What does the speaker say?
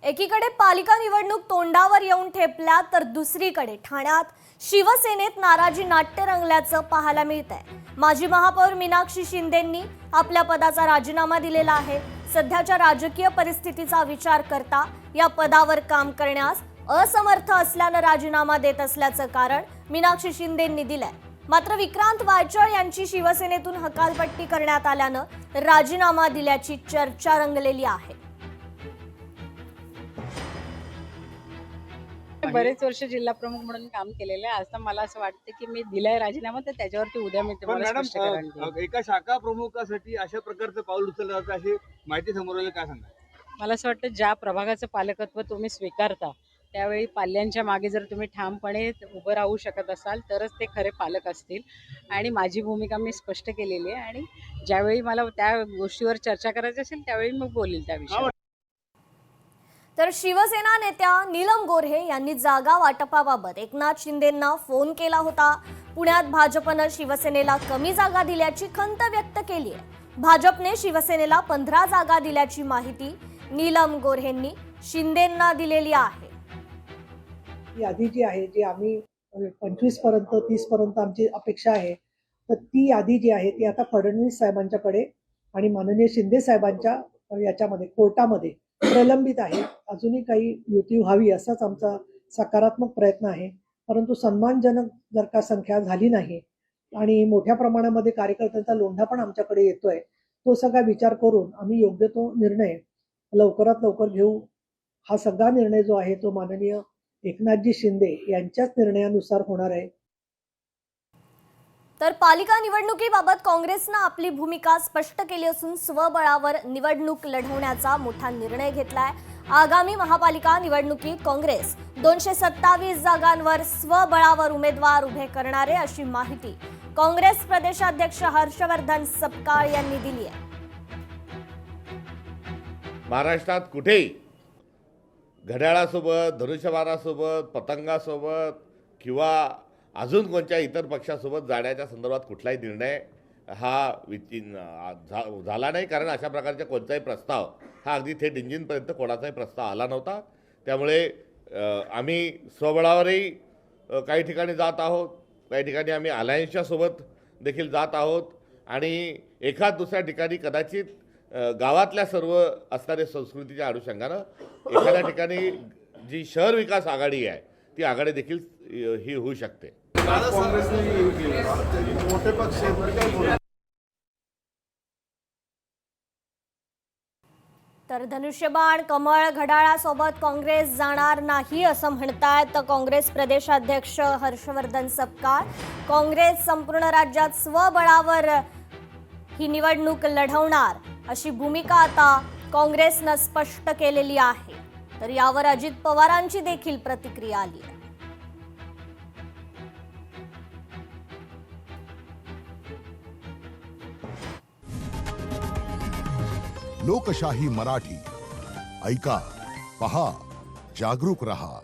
एकीकडे पालिका निवडणूक तोंडावर येऊन ठेपल्या तर दुसरीकडे ठाण्यात शिवसेनेत नाराजी नाट्य रंगल्याचं पाहायला मिळतंय। माजी महापौर मीनाक्षी शिंदेंनी आपल्या पदाचा राजीनामा दिलेला आहे। सध्याच्या राजकीय परिस्थितीचा विचार करता या पदावर काम करण्यास असमर्थ असल्याने राजीनामा देत असल्याचं कारण मीनाक्षी शिंदेंनी दिलंय। मात्र विक्रांत वायचळ यांची शिवसेनेतून हकालपट्टी करण्यात आल्यानं राजीनामा दिल्याची चर्चा रंगलेली आहे। बरेच वर्ष जिल्हा प्रमुख म्हणून काम केलेलं आहे। आता मला असं वाटतं की मी दिलाय राजीनामा, तर त्याच्यावरती उद्या मी तुम्हाला स्पष्टीकरण देईन। एका शाखा प्रमुखासाठी अशा प्रकारचं पाऊल उचललं जातं अशी माहिती समोर आली, काय सांगा? मला असं वाटतं ज्या प्रभागाचं पालकत्व तुम्ही स्वीकारता त्यावेळी पाल्यांच्या मागे जर तुम्ही ठामपणे उभं राहू शकत असाल तरच ते खरे पालक असतील। आणि माझी भूमिका मी स्पष्ट केलेली आहे आणि ज्यावेळी मला त्या गोष्टीवर चर्चा करायची असेल त्यावेळी मग बोलेल त्या विषयावर। तर शिवसेना नेत्या नीलम गोऱ्हे यांनी जागा वाटपाबाबत एकनाथ शिंदेंना फोन केला होता। पुण्यात भाजपने शिवसेनेला कमी जागा दिल्याची खंत व्यक्त केली आहे। भाजपने शिवसेनेला 15 जागा दिल्याची माहिती नीलम गोऱ्हेंनी शिंदेंना दिलेली आहे। यादी जी आहे जी आम्ही 25 पर्यंत 30 पर्यंत आमची अपेक्षा आहे, तर ती यादी जी आहे ती आता फडणवीस साहेबांच्याकडे आणि माननीय शिंदे साहेबांच्या याच्यामध्ये कोर्टामध्ये प्रलंबित आहे। अजूनही काही युती व्हावी असाच आमचा सकारात्मक प्रयत्न आहे, परंतु सन्मानजनक जर का संख्या झाली नाही आणि मोठ्या प्रमाणामध्ये कार्यकर्त्यांचा लोंढा पण आमच्याकडे येतोय, तो सगळा विचार करून आम्ही योग्य तो निर्णय लवकरात लवकर घेऊ। हा सगळा निर्णय जो आहे तो माननीय एकनाथजी शिंदे यांच्याच निर्णयानुसार होणार आहे। तर पालिका निवडणुकीबाबत काँग्रेसने आपली भूमिका स्पष्ट केली असून स्वबळावर निवडणूक लढवण्याचा मोठा निर्णय घेतलाय। आगामी महापालिका निवडणुकीत काँग्रेस 227 जागांवर स्वबळावर उमेदवार उभे करणार आहे अशी माहिती काँग्रेस प्रदेशाध्यक्ष हर्षवर्धन सपकाळ यांनी दिली आहे। महाराष्ट्रात कुठेही घड्याळासोबत, धनुष्यबाणासोबत, पतंगासोबत किंवा अजून कोणत्या इतर पक्षासोबत जाण्याच्या संदर्भात कुठलाही निर्णय हा झाला नाही, कारण अशा प्रकारचा कोणताही प्रस्ताव हा अगदी थेट इंजिनपर्यंत कोणाचाही प्रस्ताव आला नव्हता। त्यामुळे आम्ही स्वबळावरही काही ठिकाणी जात आहोत, काही ठिकाणी आम्ही अलायन्सच्या सोबत देखील जात आहोत आणि एखाद दुसऱ्या ठिकाणी कदाचित गावातल्या सर्व असणाऱ्या संस्कृतीच्या अनुषंगानं एखाद्या ठिकाणी जी शहर विकास आघाडी आहे ती आघाडी देखील ही होऊ शकते। तर धनुष्यबाण, कमळ, घड्याळासोबत काँग्रेस जाणार नाही असं म्हणतायत काँग्रेस प्रदेशाध्यक्ष हर्षवर्धन सपकाळ। काँग्रेस संपूर्ण राज्यात स्वबळावर ही निवडणूक लढवणार अशी भूमिका आता काँग्रेसनं स्पष्ट केलेली आहे। तर यावर अजित पवारांची देखील प्रतिक्रिया आली आहे। लोकशाही मराठी ऐका, पहा, जागरूक रहा।